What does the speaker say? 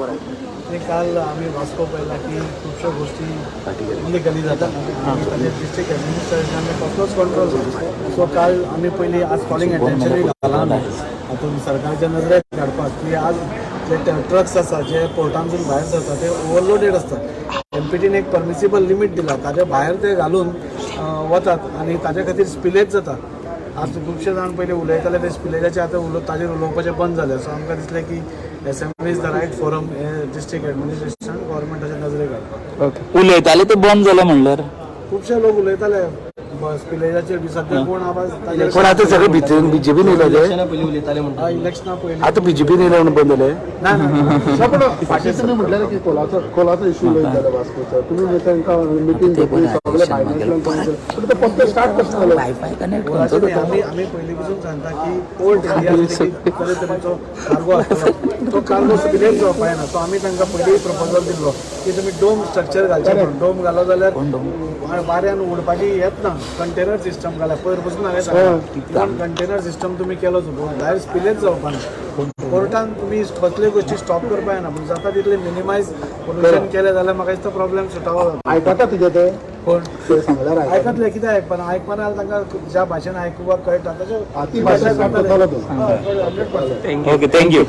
ते काल आम्ही वाचतो पहिला की खूपशा गोष्टी इलिगली जातात डिस्ट्रिक्ट ॲडमिनिस्ट्रेशनाने कसलोच कंट्रोल सो काल आम्ही पहिली आज कॉलिंग अटेन्शनूय घाला हातून सरकारच्या नजरेक काडपाक की आज जे ट्रक्स आसा जे पोर्टांतून भायर सरता ते ओवरलोडेड असतात एमपीटीन एक परमिसिबल लिमीट दिला ताच्या भायर ते घालून वतात आनी ताच्या खातीर स्पिलेज जाता आज खुबशे जाण पयलीं उलयताले ते स्पिलेजाचे आतां ताजेर उलोवपाचें बंद जालें सो आमकां दिसलें की assembly is the right forum हे डिस्ट्रिक्ट ॲडमिनिस्ट्रेशन गव्हर्मेंटाच्या नजरेक हाडपाक ओके उलयताले ते बंद जालें म्हणल्यार खुबशे लोक उलयताले स्पिलेजाचेर बी सद्या कोण आवाज पण आता सगळं बीजेपी नेलं इलेक्शना पयलीं आता बीजेपी नेलं म्हणून बंद झालंय ना ना फाटीं तुम्ही म्हटलेलं की खोलाचो इश्यू उलयताले वास्कोचो तुम्ही तांकां मिटींग घेतली सगळे भायल्यातल्यान पण तो पत्तो स्टार्ट कसो जालो वायफाय कनेक्ट करतो आम्ही पयलीं पसून सांगता की पोर्ट एरिया तरेचो कार्गो आसतलो तो कार्गो स्पिलेज जावपाक जायना सो आमी तांकां पयलीं प्रपोजल दिल्लो की तुमी डोम स्ट्रक्चर घालचे म्हणून डोम घालो जाल्यार वाऱ्यान उडपाची येत ना कंटेनर सिस्टम घाला पयर पसून हांवें सांगला कंटेनर सिस्टम तुमी केलोच भायर स्पिलेज जावपाक ना कोर्टान तुमी कसल्यो गोश्टी स्टॉप करपाक जायना पूण जाता तितले मिनिमायज पोल्युशन केलें जाल्यार म्हाका दिसता प्रॉब्लेम सुटावो आयकता तुजे ते कोण सांगल्यार आयकतले कितें आयकपाना आयकपाना जाल्यार तांकां ज्या भाशेन आयकुपाक कळटा ताज्या ती भाशा करतलो तो 100%. Okay thank you